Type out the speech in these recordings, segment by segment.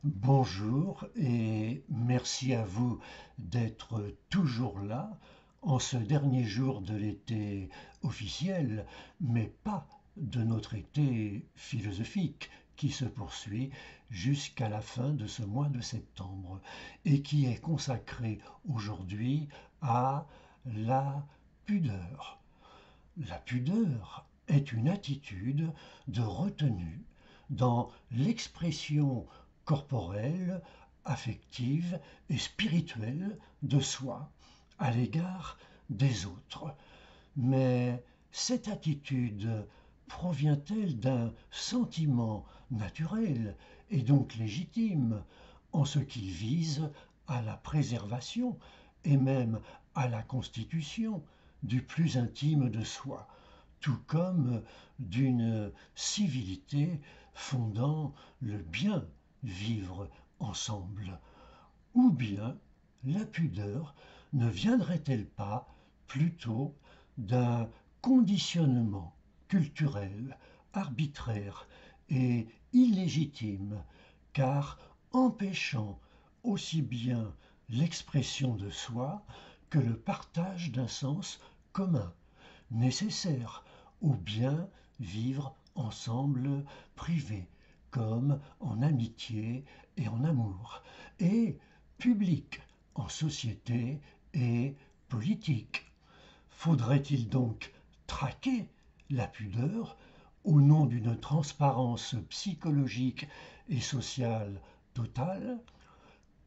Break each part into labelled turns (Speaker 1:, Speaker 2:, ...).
Speaker 1: Bonjour et merci à vous d'être toujours là en ce dernier jour de l'été officiel, mais pas de notre été philosophique qui se poursuit jusqu'à la fin de ce mois de septembre et qui est consacré aujourd'hui à la pudeur. La pudeur est une attitude de retenue dans l'expression corporelle, affective et spirituelle de soi à l'égard des autres. Mais cette attitude provient-elle d'un sentiment naturel et donc légitime en ce qu'il vise à la préservation et même à la constitution du plus intime de soi, tout comme d'une civilité fondant le bien vivre ensemble? Ou bien la pudeur ne viendrait-elle pas plutôt d'un conditionnement culturel, arbitraire et illégitime, car empêchant aussi bien l'expression de soi que le partage d'un sens commun, nécessaire au bien vivre ensemble privé, comme en amitié et en amour, et public en société et politique? Faudrait-il donc traquer la pudeur au nom d'une transparence psychologique et sociale totale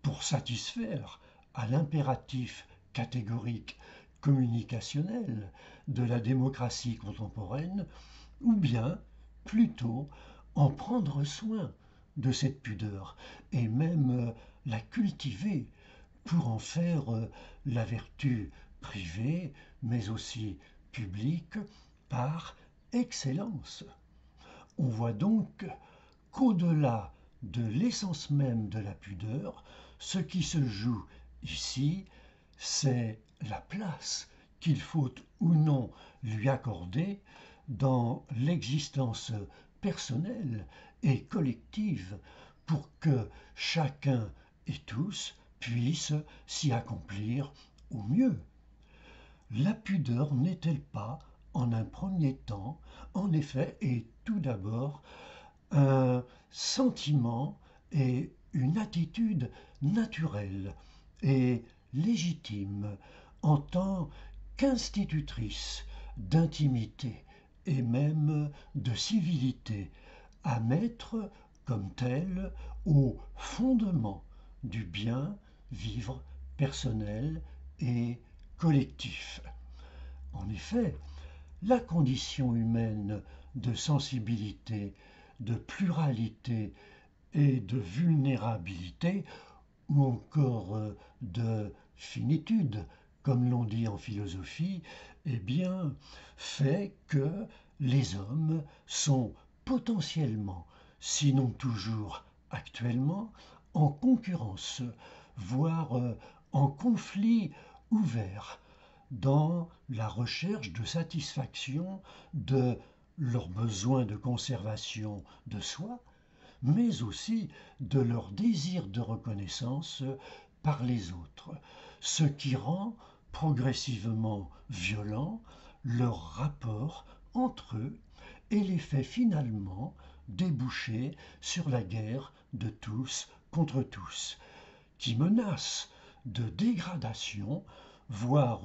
Speaker 1: pour satisfaire à l'impératif catégorique communicationnel de la démocratie contemporaine, ou bien plutôt en prendre soin de cette pudeur et même la cultiver pour en faire la vertu privée mais aussi publique par excellence? On voit donc qu'au-delà de l'essence même de la pudeur, ce qui se joue ici, c'est la place qu'il faut ou non lui accorder dans l'existence personnelle et collective pour que chacun et tous puissent s'y accomplir au mieux. La pudeur n'est-elle pas, en un premier temps, en effet et tout d'abord, un sentiment et une attitude naturelle et légitime en tant qu'institutrice d'intimité et même de civilité, à mettre comme telle au fondement du bien vivre personnel et collectif? En effet, la condition humaine de sensibilité, de pluralité et de vulnérabilité, ou encore de finitude, comme l'on dit en philosophie, eh bien, fait que les hommes sont potentiellement, sinon toujours actuellement, en concurrence, voire en conflit ouvert dans la recherche de satisfaction de leurs besoins de conservation de soi, mais aussi de leur désir de reconnaissance par les autres, ce qui rend progressivement violent leur rapport entre eux et les fait finalement déboucher sur la guerre de tous contre tous, qui menace de dégradation, voire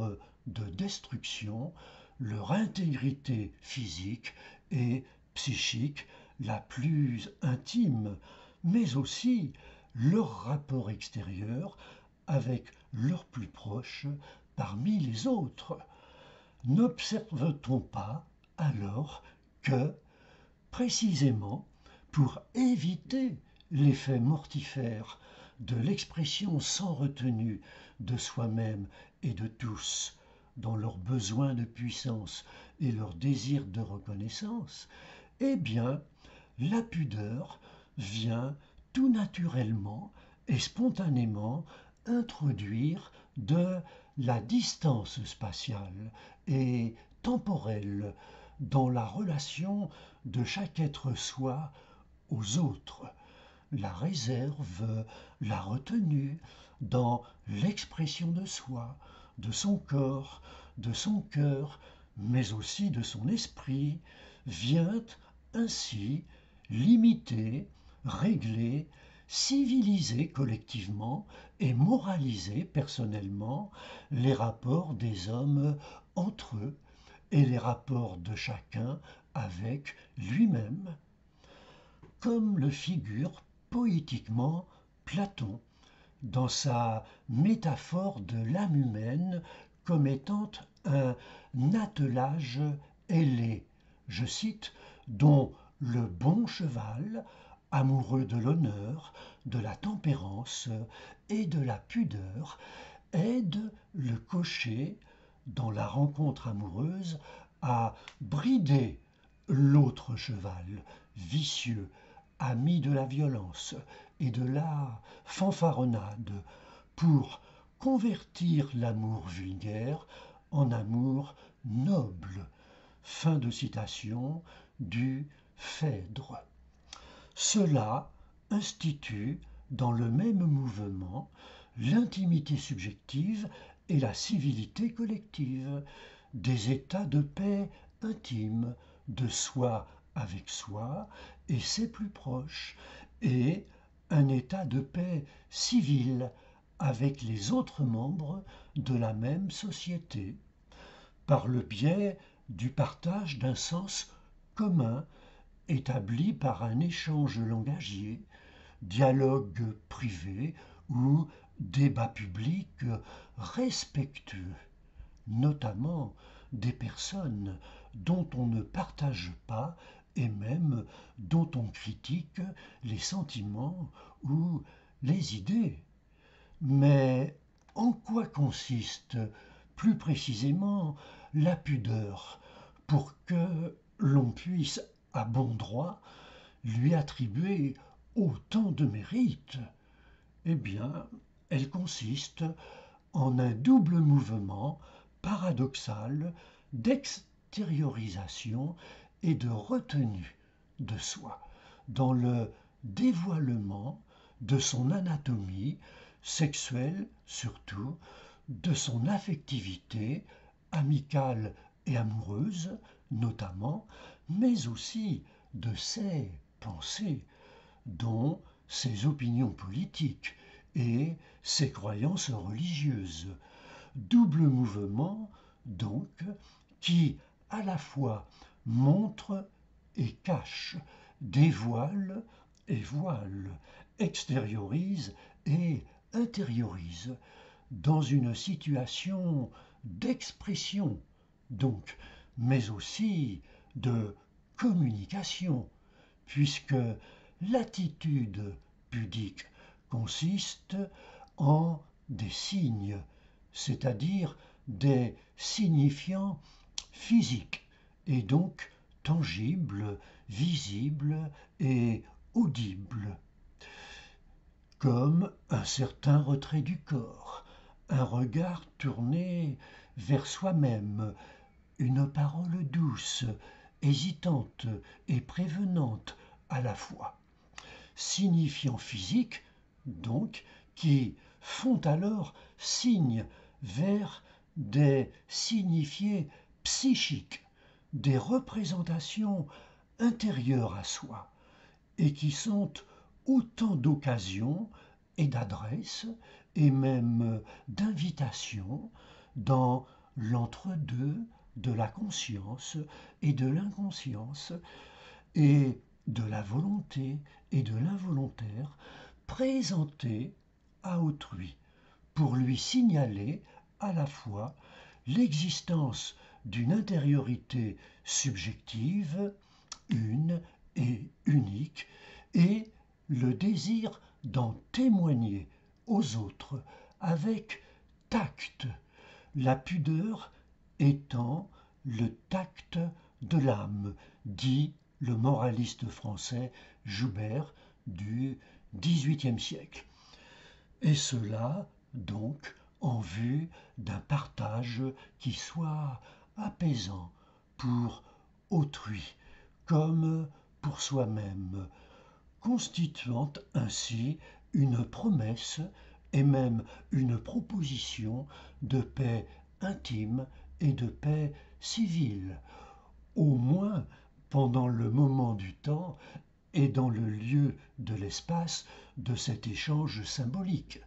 Speaker 1: de destruction, leur intégrité physique et psychique la plus intime, mais aussi leur rapport extérieur avec leurs plus proches parmi les autres. N'observe-t-on pas alors que, précisément pour éviter l'effet mortifère de l'expression sans retenue de soi-même et de tous dans leurs besoins de puissance et leur désir de reconnaissance, eh bien, la pudeur vient tout naturellement et spontanément introduire de la distance spatiale et temporelle dans la relation de chaque être soi aux autres, la réserve, la retenue, dans l'expression de soi, de son corps, de son cœur, mais aussi de son esprit, vient ainsi limiter, régler, civiliser collectivement et moraliser personnellement les rapports des hommes entre eux et les rapports de chacun avec lui-même, comme le figure poétiquement Platon dans sa métaphore de l'âme humaine comme étant un attelage ailé, je cite, dont le bon cheval, amoureux de l'honneur, de la tempérance et de la pudeur, aide le cocher dans la rencontre amoureuse à brider l'autre cheval vicieux, ami de la violence et de la fanfaronnade, pour convertir l'amour vulgaire en amour noble. Fin de citation du Phèdre. Cela institue dans le même mouvement l'intimité subjective et la civilité collective, des états de paix intime de soi avec soi et ses plus proches, et un état de paix civile avec les autres membres de la même société, par le biais du partage d'un sens commun établi par un échange langagier, dialogue privé ou débat public respectueux, notamment des personnes dont on ne partage pas et même dont on critique les sentiments ou les idées. Mais en quoi consiste plus précisément la pudeur pour que l'on puisse à bon droit lui attribuer autant de mérite? Eh bien, elle consiste en un double mouvement paradoxal d'extériorisation et de retenue de soi, dans le dévoilement de son anatomie sexuelle surtout, de son affectivité amicale et amoureuse notamment, mais aussi de ses pensées, dont ses opinions politiques et ses croyances religieuses. Double mouvement, donc, qui à la fois montre et cache, dévoile et voile, extériorise et intériorise, dans une situation d'expression, donc, mais aussi de communication, puisque l'attitude pudique consiste en des signes, c'est-à-dire des signifiants physiques, et donc tangibles, visibles et audibles, comme un certain retrait du corps, un regard tourné vers soi-même, une parole douce, hésitante et prévenante à la fois, signifiants physiques, donc, qui font alors signe vers des signifiés psychiques, des représentations intérieures à soi, et qui sont autant d'occasions et d'adresses, et même d'invitations dans l'entre-deux de la conscience et de l'inconscience, et de la volonté et de l'involontaire, présentées à autrui, pour lui signaler à la fois l'existence d'une intériorité subjective, une et unique, et le désir d'en témoigner aux autres avec tact, la pudeur étant le tact de l'âme, dit le moraliste français Joubert du XVIIIe siècle. Et cela, donc, en vue d'un partage qui soit apaisant pour autrui comme pour soi-même, constituant ainsi une promesse et même une proposition de paix intime et de paix civile, au moins pendant le moment du temps et dans le lieu de l'espace de cet échange symbolique,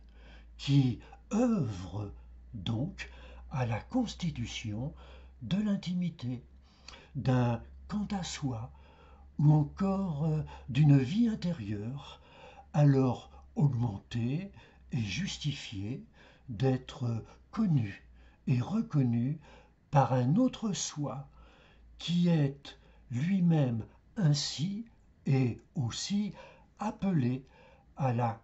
Speaker 1: qui œuvre donc à la constitution de l'intimité, d'un quant à soi, ou encore d'une vie intérieure, alors augmentée et justifiée d'être connue et reconnue par un autre soi qui est lui-même ainsi et aussi appelé à la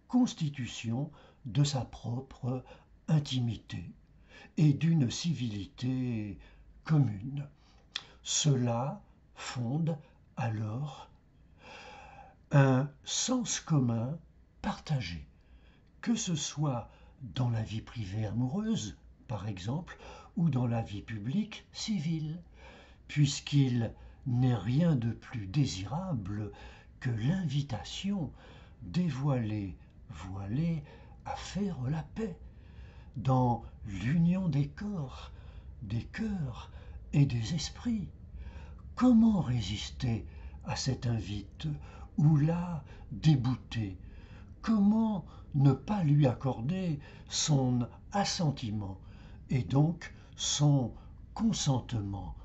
Speaker 1: constitution de sa propre intimité et d'une civilité commune. Cela fonde alors un sens commun partagé, que ce soit dans la vie privée amoureuse, par exemple, ou dans la vie publique civile, puisqu'il n'est rien de plus désirable que l'invitation dévoilée, voilée, à faire la paix dans l'union des cœurs et des esprits. Comment résister à cette invite ou la débouter? Comment ne pas lui accorder son assentiment et donc son consentement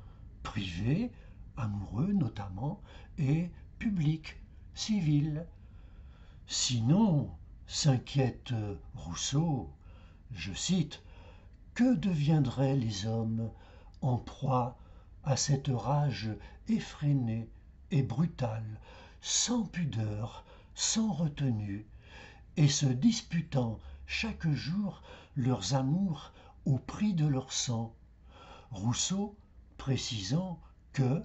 Speaker 1: privé, amoureux notamment, et public, civil? Sinon, s'inquiète Rousseau, je cite, que deviendraient les hommes en proie à cette rage effrénée et brutale, sans pudeur, sans retenue, et se disputant chaque jour leurs amours au prix de leur sang. Rousseau précisant que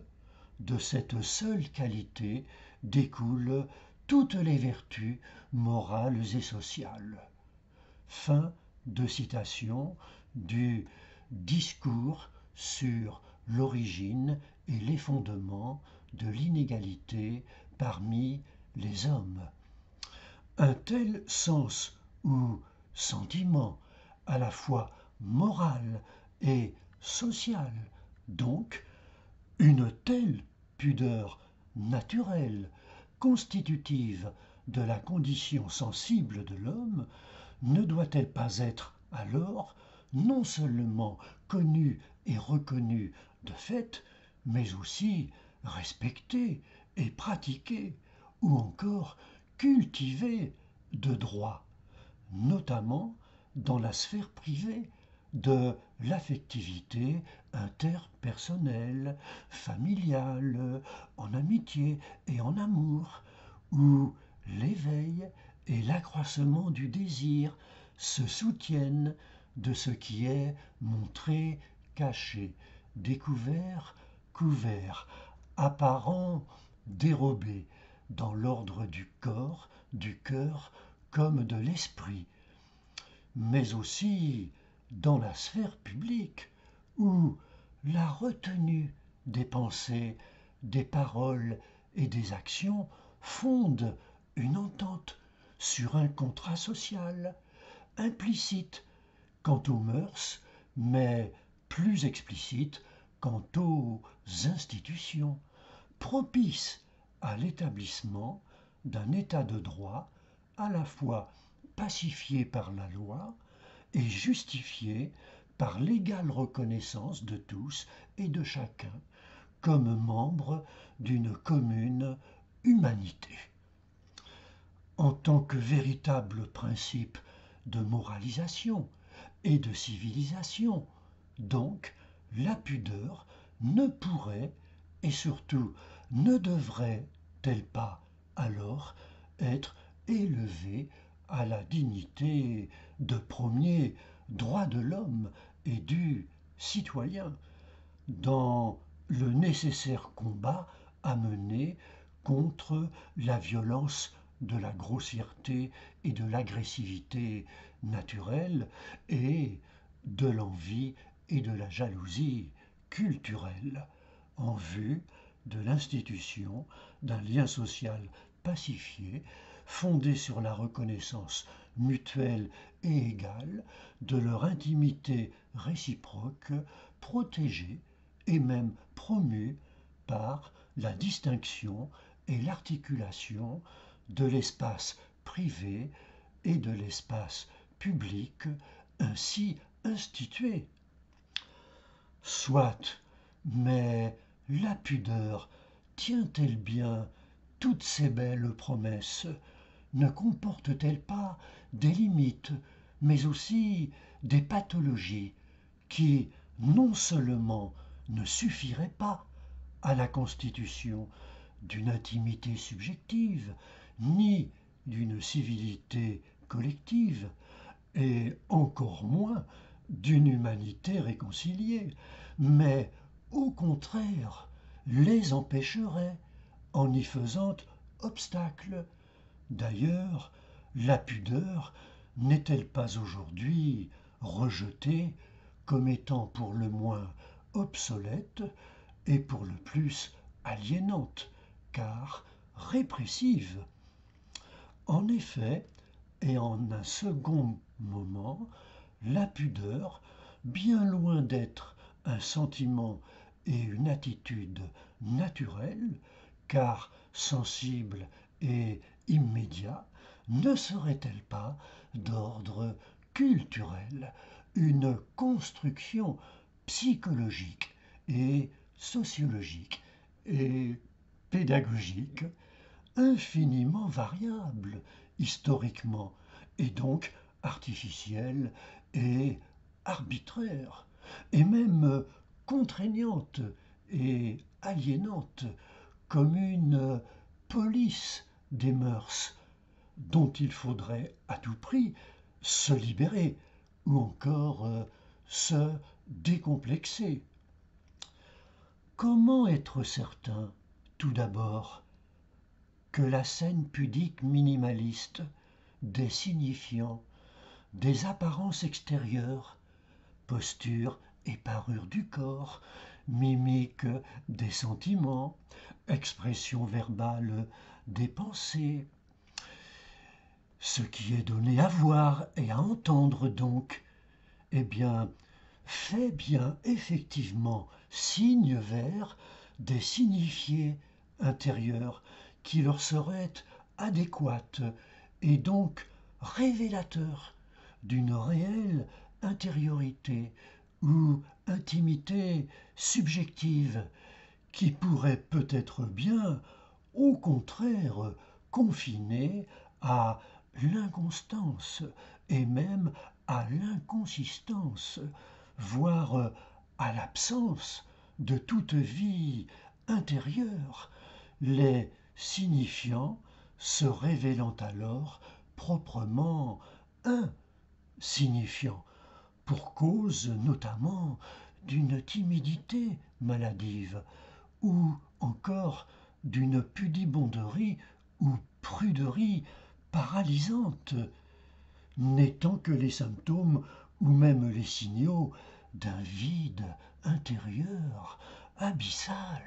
Speaker 1: de cette seule qualité découlent toutes les vertus morales et sociales. Fin de citation du discours sur l'origine et les fondements de l'inégalité parmi les hommes. Un tel sens ou sentiment, à la fois moral et social, donc, une telle pudeur naturelle, constitutive de la condition sensible de l'homme, ne doit-elle pas être alors non seulement connue et reconnue de fait, mais aussi respectée et pratiquée, ou encore cultivée de droit, notamment dans la sphère privée de l'affectivité interpersonnelle, familiale, en amitié et en amour, où l'éveil et l'accroissement du désir se soutiennent de ce qui est montré, caché, découvert, couvert, apparent, dérobé, dans l'ordre du corps, du cœur comme de l'esprit, mais aussi dans la sphère publique, où la retenue des pensées, des paroles et des actions fonde une entente sur un contrat social, implicite quant aux mœurs, mais plus explicite quant aux institutions, propice à l'établissement d'un état de droit à la fois pacifié par la loi et justifié par l'égale reconnaissance de tous et de chacun comme membres d'une commune humanité. En tant que véritable principe de moralisation et de civilisation, donc, la pudeur ne pourrait et surtout ne devrait-elle pas alors être élevée à la dignité de premier droit de l'homme et du citoyen dans le nécessaire combat à mener contre la violence de la grossièreté et de l'agressivité naturelle et de l'envie et de la jalousie culturelle en vue de l'institution d'un lien social pacifiée, fondée sur la reconnaissance mutuelle et égale de leur intimité réciproque, protégée et même promue par la distinction et l'articulation de l'espace privé et de l'espace public ainsi institué. Soit, mais la pudeur tient-elle bien toutes ces belles promesses? Ne comporte-t-elle pas des limites, mais aussi des pathologies qui non seulement ne suffiraient pas à la constitution d'une intimité subjective, ni d'une civilité collective, et encore moins d'une humanité réconciliée, mais au contraire les empêcherait en y faisant obstacle. D'ailleurs, la pudeur n'est-elle pas aujourd'hui rejetée comme étant pour le moins obsolète et pour le plus aliénante, car répressive? En effet, et en un second moment, la pudeur, bien loin d'être un sentiment et une attitude naturelle, car sensible et immédiat, ne serait-elle pas d'ordre culturel, une construction psychologique et sociologique et pédagogique infiniment variable historiquement et donc artificielle et arbitraire et même contraignante et aliénante comme une police des mœurs dont il faudrait à tout prix se libérer ou encore se décomplexer. Comment être certain, tout d'abord, que la scène pudique minimaliste des signifiants, des apparences extérieures, posture et parure du corps, mimique des sentiments, expression verbale des pensées, ce qui est donné à voir et à entendre donc, eh bien, fait bien effectivement signe vers des signifiés intérieurs qui leur seraient adéquates et donc révélateurs d'une réelle intériorité ou intimité subjective qui pourrait peut-être bien, au contraire, confiner à l'inconstance et même à l'inconsistance, voire à l'absence de toute vie intérieure, les signifiants se révélant alors proprement insignifiants, pour cause notamment d'une timidité maladive ou encore d'une pudibonderie ou pruderie paralysante, n'étant que les symptômes ou même les signaux d'un vide intérieur abyssal.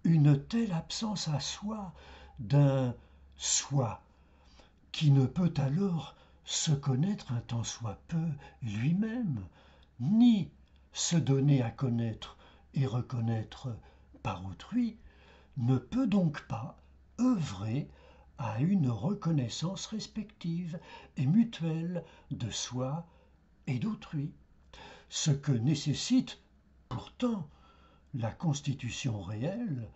Speaker 1: Une telle absence à soi d'un soi qui ne peut alors se connaître un tant soit peu lui-même, ni se donner à connaître et reconnaître par autrui, ne peut donc pas œuvrer à une reconnaissance respective et mutuelle de soi et d'autrui, ce que nécessite pourtant la constitution réelle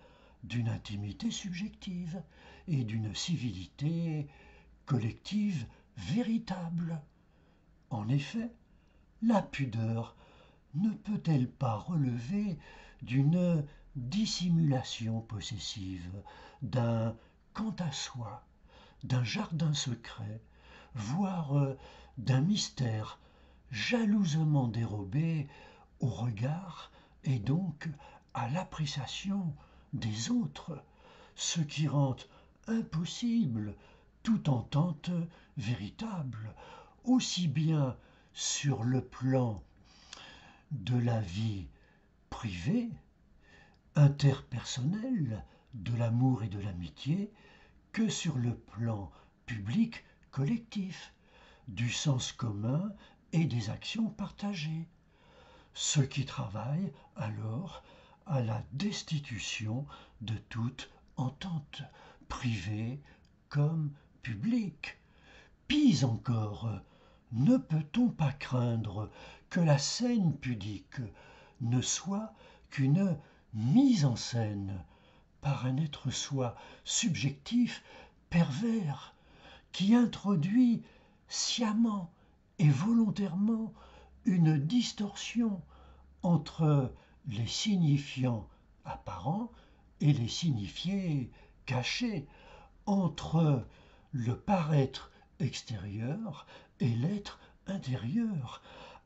Speaker 1: d'une intimité subjective et d'une civilité collective véritable. En effet, la pudeur ne peut-elle pas relever d'une dissimulation possessive, d'un quant à soi, d'un jardin secret, voire d'un mystère jalousement dérobé au regard et donc à l'appréciation des autres, ce qui rend impossible toute entente véritable, aussi bien sur le plan de la vie privée, interpersonnelle, de l'amour et de l'amitié que sur le plan public collectif, du sens commun et des actions partagées. Ce qui travaille alors à la destitution de toute entente, privée comme publique. Pis encore, ne peut-on pas craindre que la scène pudique ne soit qu'une mise en scène par un être soi subjectif, pervers, qui introduit sciemment et volontairement une distorsion entre les signifiants apparents et les signifiés cachés, entre le paraître extérieur et l'être intérieur,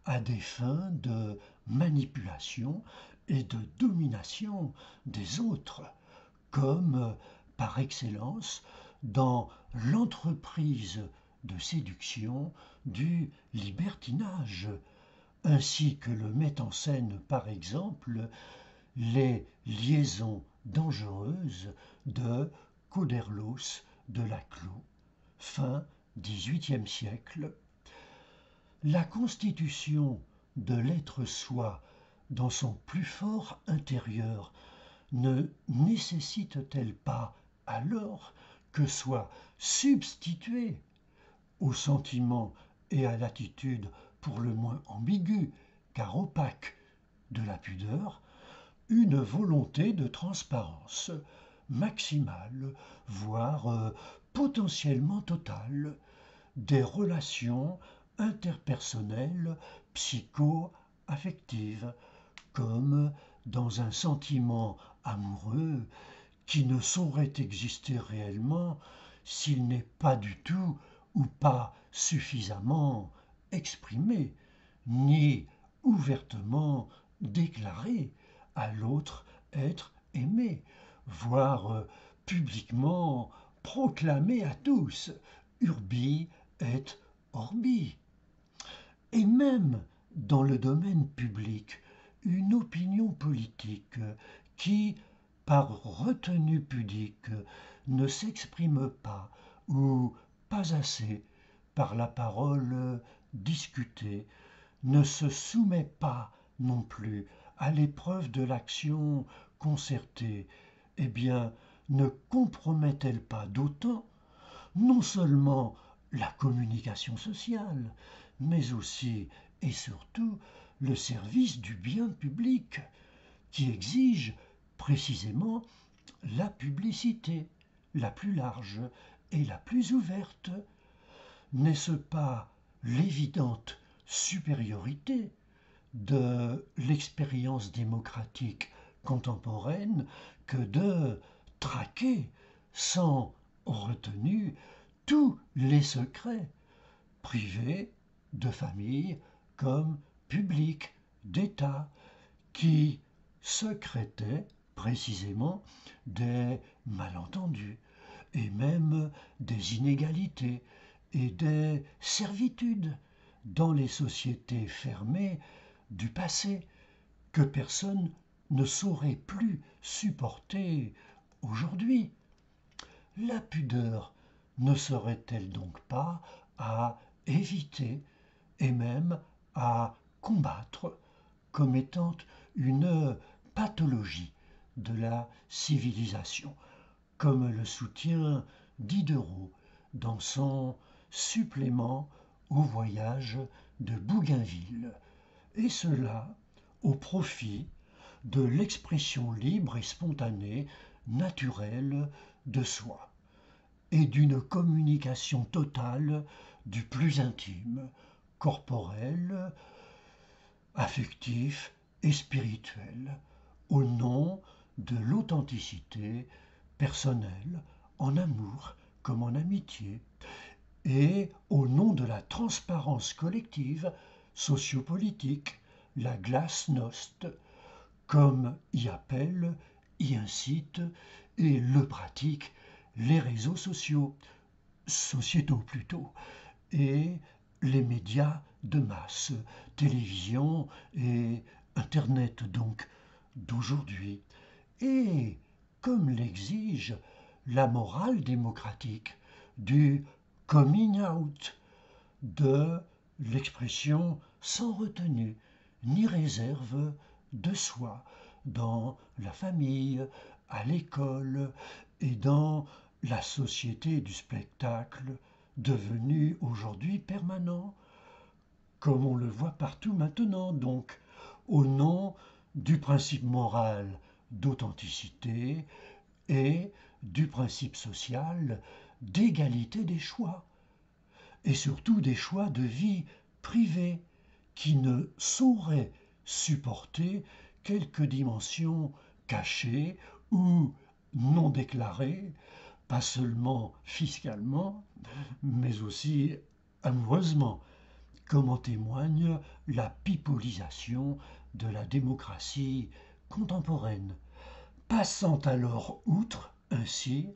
Speaker 1: à des fins de manipulation et de domination des autres, comme par excellence dans l'entreprise de séduction du libertinage, ainsi que le met en scène par exemple les liaisons dangereuses de Couderlos de Laclos, fin XVIIIe siècle. La constitution de l'être soi dans son plus fort intérieur ne nécessite-t-elle pas alors que soit substituée au sentiment et à l'attitude pour le moins ambiguë, car opaque, de la pudeur, une volonté de transparence maximale, voire potentiellement totale, des relations interpersonnelles psycho-affectives, comme dans un sentiment amoureux qui ne saurait exister réellement s'il n'est pas du tout ou pas suffisamment exprimé, ni ouvertement déclaré à l'autre être aimé, voire publiquement proclamé à tous, urbi et orbi. Et même dans le domaine public, une opinion politique qui, par retenue pudique, ne s'exprime pas ou pas assez par la parole discutée, ne se soumet pas non plus à l'épreuve de l'action concertée, eh bien, ne compromet-elle pas d'autant non seulement la communication sociale, mais aussi et surtout le service du bien public, qui exige précisément la publicité la plus large et la plus ouverte? N'est-ce pas l'évidente supériorité de l'expérience démocratique contemporaine que de traquer sans retenue tous les secrets, privés, de famille comme publics, d'État, qui secrétaient précisément des malentendus et même des inégalités et des servitudes dans les sociétés fermées du passé que personne ne saurait plus supporter aujourd'hui? La pudeur ne serait-elle donc pas à éviter et même à combattre comme étant une pathologie de la civilisation, comme le soutient Diderot dans son supplément au voyage de Bougainville, et cela au profit de l'expression libre et spontanée, naturelle de soi, et d'une communication totale du plus intime, corporel, affectif et spirituel, au nom de l'authenticité personnelle, en amour comme en amitié, et au nom de la transparence collective sociopolitique, la glasnost, comme y appellent, y incitent et le pratiquent les réseaux sociétaux plutôt, et les médias de masse, télévision et Internet donc, d'aujourd'hui. Et comme l'exige la morale démocratique du coming out, de l'expression sans retenue ni réserve de soi dans la famille, à l'école et dans la société du spectacle devenue aujourd'hui permanent, comme on le voit partout maintenant, donc au nom du principe moral d'authenticité et du principe social d'égalité des choix, et surtout des choix de vie privée qui ne sauraient supporter quelques dimensions cachées ou non déclarées, pas seulement fiscalement, mais aussi amoureusement, comme en témoigne la pipolisation de la démocratie contemporaine, passant alors outre, ainsi,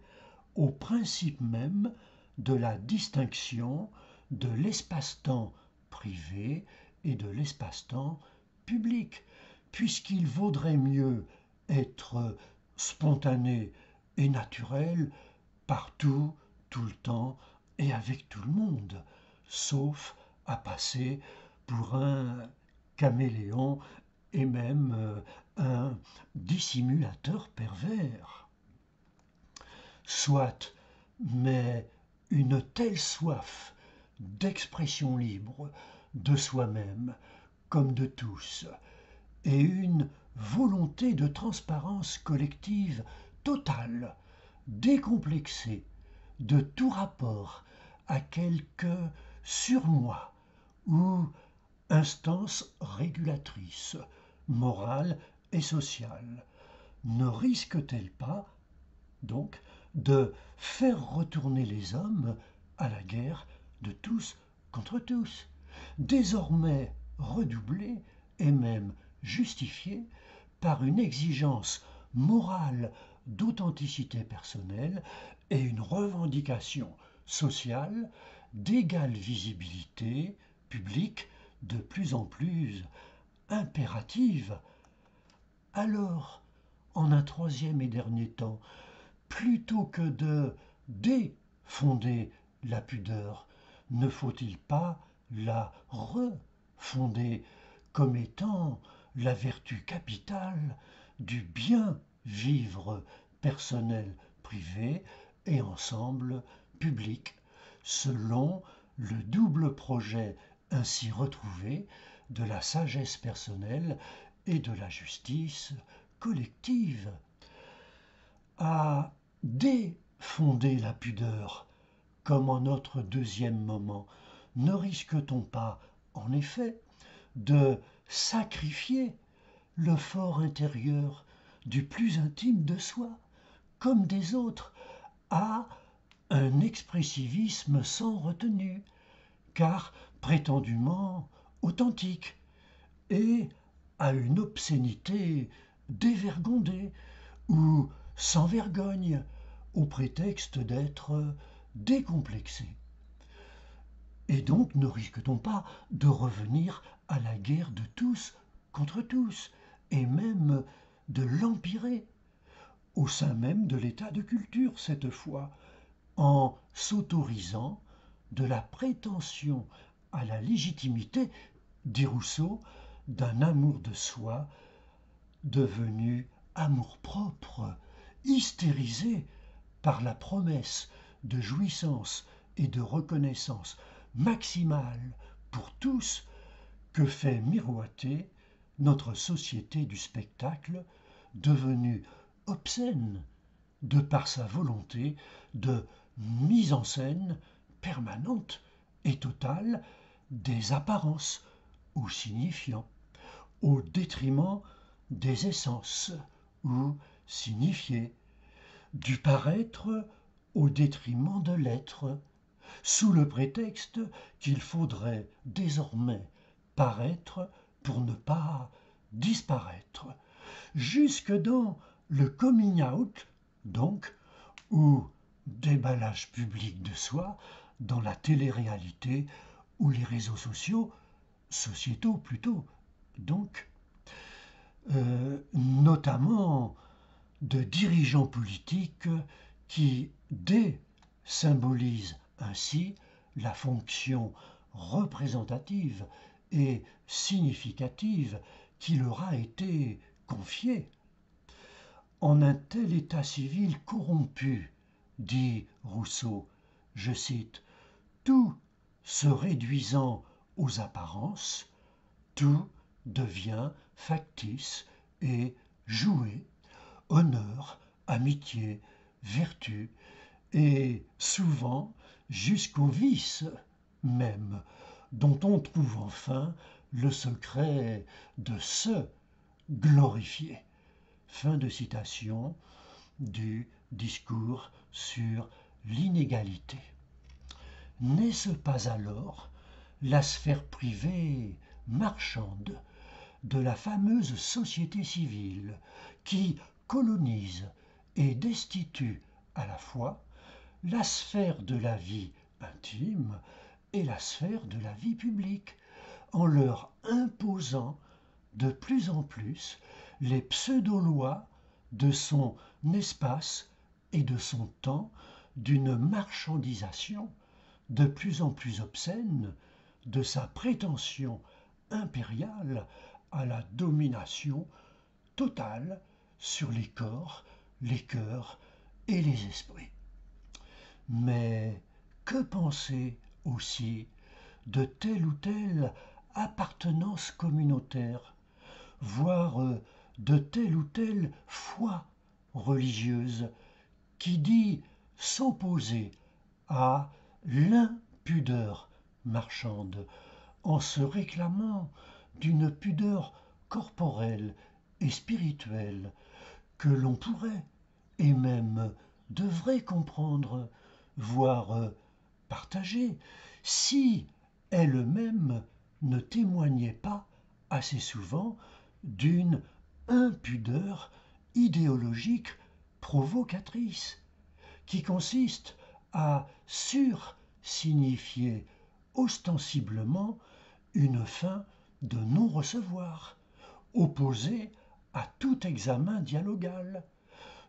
Speaker 1: au principe même de la distinction de l'espace-temps privé et de l'espace-temps public, puisqu'il vaudrait mieux être spontané et naturel partout, tout le temps et avec tout le monde, sauf à passer pour un caméléon et même un dissimulateur pervers. Soit, mais une telle soif d'expression libre de soi-même comme de tous, et une volonté de transparence collective totale, décomplexée de tout rapport à quelque surmoi ou instance régulatrice, morale et sociale, ne risque-t-elle pas, donc, de faire retourner les hommes à la guerre de tous contre tous, désormais redoublée et même justifiée par une exigence morale d'authenticité personnelle et une revendication sociale d'égale visibilité publique de plus en plus impérative? Alors, en un troisième et dernier temps, plutôt que de défonder la pudeur, ne faut-il pas la refonder comme étant la vertu capitale du bien vivre personnel privé et ensemble public, selon le double projet ainsi retrouvé de la sagesse personnelle et de la justice collective? À défonder la pudeur, comme en notre deuxième moment, ne risque-t-on pas, en effet, de sacrifier le fort intérieur du plus intime de soi, comme des autres, à un expressivisme sans retenue, car prétendument authentique, et à une obscénité dévergondée ou sans vergogne, au prétexte d'être décomplexé? Et donc ne risque-t-on pas de revenir à la guerre de tous contre tous, et même de l'empirer, au sein même de l'état de culture cette fois, en s'autorisant de la prétention à la légitimité, dit Rousseau, d'un amour de soi devenu amour-propre, hystérisé par la promesse de jouissance et de reconnaissance maximale pour tous que fait miroiter notre société du spectacle, devenue obscène de par sa volonté de mise en scène permanente et totale des apparences ou signifiants, au détriment des essences ou signifiés, du paraître au détriment de l'être, sous le prétexte qu'il faudrait désormais paraître pour ne pas disparaître, jusque dans le coming out, donc, ou déballage public de soi, dans la télé-réalité ou les réseaux sociaux, sociétaux plutôt, donc, notamment de dirigeants politiques qui, symbolisent ainsi la fonction représentative et significative qui leur a été confiée. En un tel état civil corrompu, dit Rousseau, je cite, tout se réduisant aux apparences, tout devient factice et joué, honneur, amitié, vertu, et souvent jusqu'au vice même, dont on trouve enfin le secret de se glorifier. Fin de citation du discours sur l'inégalité. N'est-ce pas alors la sphère privée marchande de la fameuse société civile qui colonise et destitue à la fois la sphère de la vie intime et la sphère de la vie publique, en leur imposant de plus en plus les pseudo-lois de son espace et de son temps, d'une marchandisation de plus en plus obscène de sa prétention impériale à la domination totale sur les corps, les cœurs et les esprits. Mais que penser aussi de telle ou telle appartenance communautaire, voire de telle ou telle foi religieuse qui dit s'opposer à l'impudeur marchande en se réclamant d'une pudeur corporelle et spirituelle que l'on pourrait et même devrait comprendre, voire partager, si elle-même ne témoignait pas assez souvent d'une impudeur idéologique provocatrice, qui consiste à sursignifier ostensiblement une fin de non-recevoir, opposée à tout examen dialogal,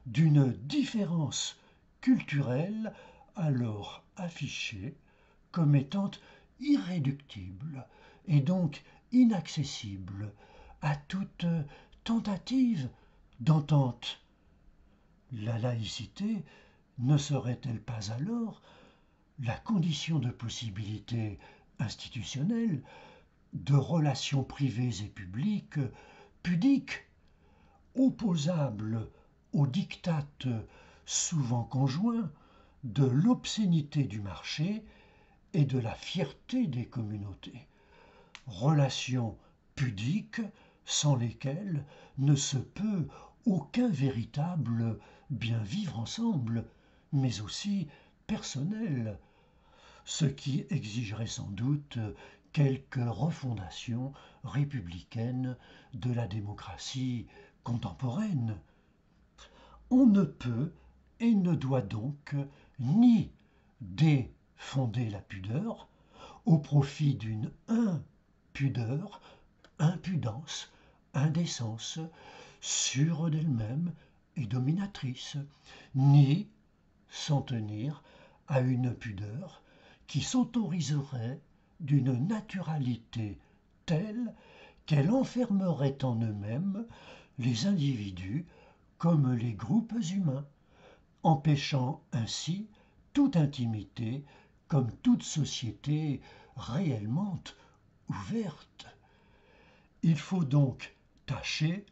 Speaker 1: d'une différence culturelle alors affichée comme étant irréductible et donc inaccessible à toute tentative d'entente. La laïcité ne serait-elle pas alors la condition de possibilité institutionnelle de relations privées et publiques pudiques, opposables aux diktats souvent conjoints de l'obscénité du marché et de la fierté des communautés, relations pudiques sans lesquelles ne se peut aucun véritable bien vivre ensemble, mais aussi personnel, ce qui exigerait sans doute quelque refondation républicaine de la démocratie contemporaine. On ne peut et ne doit donc ni défonder la pudeur au profit d'une impudeur, impudence, indécence, sûre d'elle-même et dominatrice, ni s'en tenir à une pudeur qui s'autoriserait d'une naturalité telle qu'elle enfermerait en eux-mêmes les individus comme les groupes humains, empêchant ainsi toute intimité comme toute société réellement ouverte. Il faut donc tâcher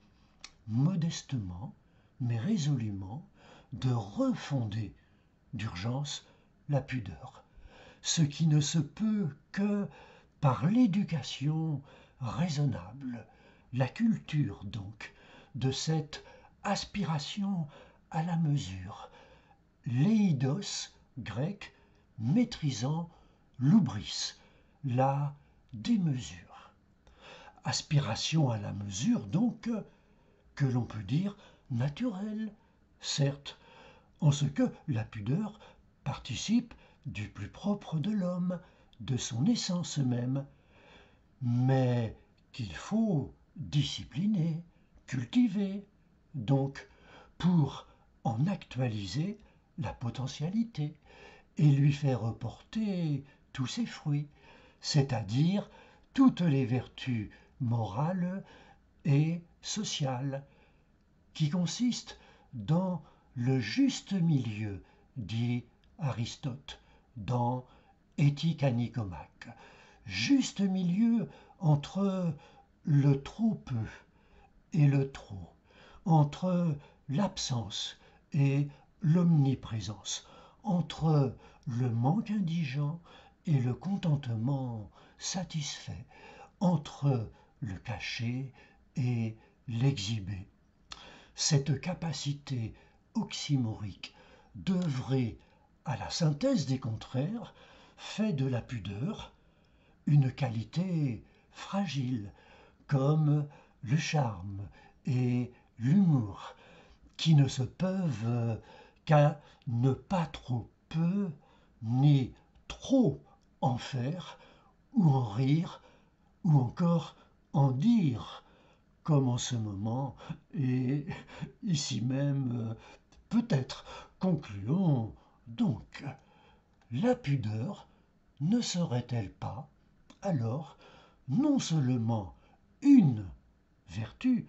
Speaker 1: modestement mais résolument de refonder d'urgence la pudeur, ce qui ne se peut que par l'éducation raisonnable, la culture donc de cette aspiration à la mesure, l'éidos grec maîtrisant l'oubris, la démesure. Aspiration à la mesure donc que l'on peut dire naturelle, certes, en ce que la pudeur participe du plus propre de l'homme, de son essence même, mais qu'il faut discipliner, cultiver, donc pour en actualiser la potentialité et lui faire reporter tous ses fruits, c'est-à-dire toutes les vertus morales et sociales, qui consistent dans le juste milieu, dit Aristote dans Éthique à Nicomaque. Juste milieu entre le trop peu et le trop, entre l'absence et l'omniprésence, entre le manque indigent et le contentement satisfait, entre le caché et l'exhibé. Cette capacité oxymorique d'œuvrer à la synthèse des contraires fait de la pudeur une qualité fragile, comme le charme et l'humour, qui ne se peuvent qu'à ne pas trop peu ni trop en faire, ou en rire, ou encore en dire, comme en ce moment, et ici même, peut-être. Concluons donc. La pudeur ne serait-elle pas, alors, non seulement une vertu,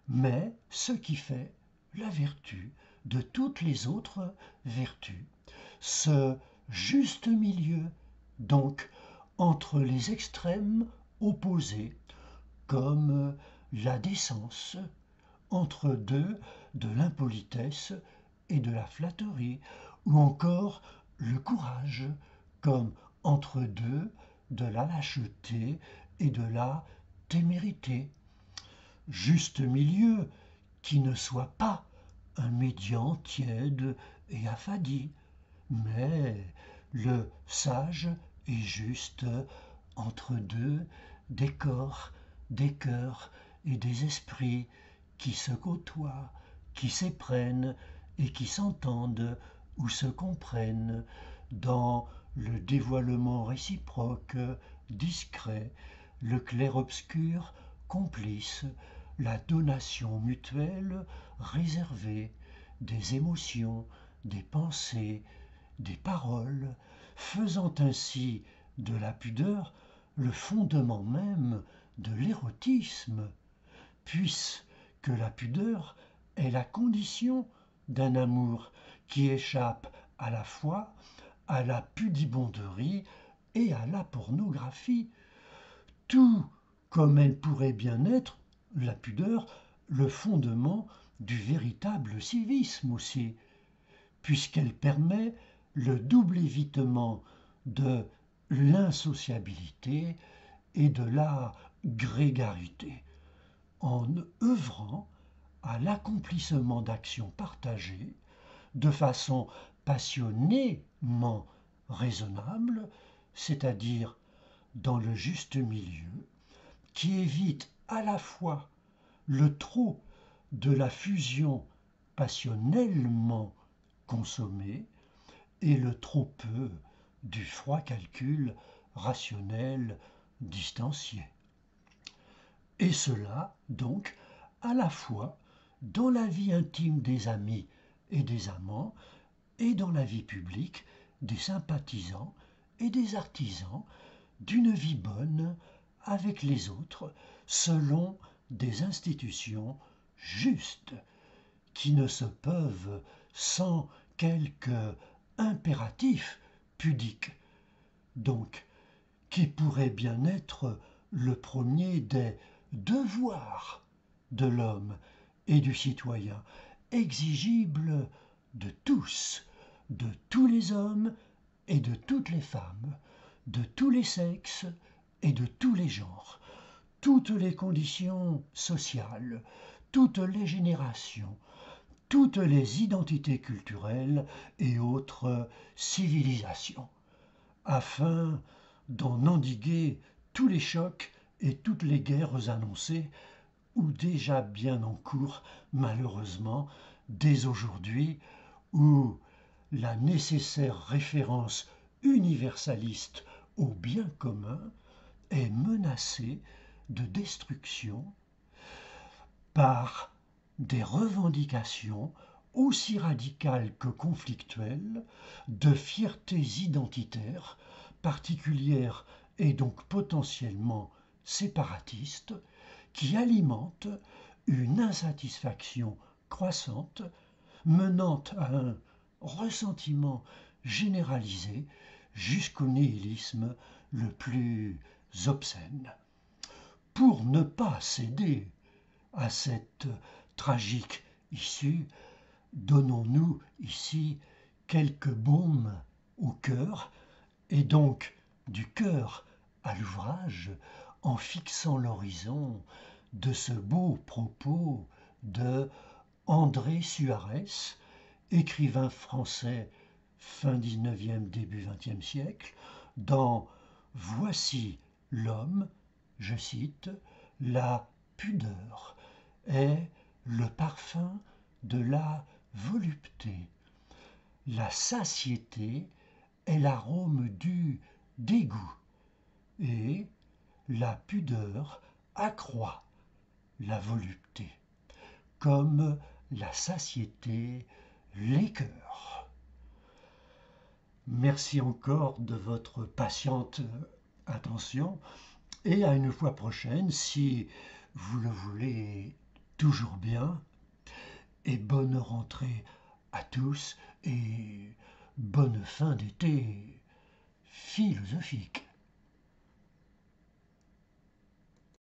Speaker 1: mais ce qui fait la vertu de toutes les autres vertus, ce juste milieu, donc, entre les extrêmes opposés, comme la décence, entre deux de l'impolitesse et de la flatterie, ou encore le courage, comme entre deux de la lâcheté et de la témérité. Juste milieu qui ne soit pas un médian tiède et affadi, mais le sage et juste entre deux des corps, des cœurs et des esprits qui se côtoient, qui s'éprennent et qui s'entendent ou se comprennent dans le dévoilement réciproque discret, le clair-obscur complice, la donation mutuelle réservée, des émotions, des pensées, des paroles, faisant ainsi de la pudeur le fondement même de l'érotisme, puisque la pudeur est la condition d'un amour qui échappe à la fois à la pudibonderie et à la pornographie, tout comme elle pourrait bien être, la pudeur, le fondement du véritable civisme aussi, puisqu'elle permet le double évitement de l'insociabilité et de la grégarité, en œuvrant à l'accomplissement d'actions partagées de façon passionnément raisonnable, c'est-à-dire dans le juste milieu, qui évite à la fois le trop de la fusion passionnellement consommée et le trop peu du froid calcul rationnel distancié. Et cela, donc, à la fois dans la vie intime des amis et des amants, et dans la vie publique des sympathisants et des artisans d'une vie bonne avec les autres, selon des institutions justes, qui ne se peuvent sans quelque impératif pudique, donc qui pourrait bien être le premier des devoirs de l'homme et du citoyen, exigible de tous les hommes et de toutes les femmes, de tous les sexes et de tous les genres, toutes les conditions sociales, toutes les générations, toutes les identités culturelles et autres civilisations, afin d'en endiguer tous les chocs et toutes les guerres annoncées, ou déjà bien en cours, malheureusement, dès aujourd'hui, où la nécessaire référence universaliste au bien commun est menacée de destruction par des revendications aussi radicales que conflictuelles, de fiertés identitaires, particulières et donc potentiellement séparatistes, qui alimentent une insatisfaction croissante, menant à un ressentiment généralisé jusqu'au nihilisme le plus obscène. Pour ne pas céder à cette tragique issue, donnons-nous ici quelques baumes au cœur, et donc du cœur à l'ouvrage, en fixant l'horizon de ce beau propos de André Suarez, écrivain français fin 19e, début 20e siècle, dans Voici l'homme, je cite, la pudeur est le parfum de la volupté. La satiété est l'arôme du dégoût et la pudeur accroît la volupté, comme la satiété l'écœure. Merci encore de votre patiente attention et à une fois prochaine si vous le voulez toujours bien, et bonne rentrée à tous et bonne fin d'été philosophique.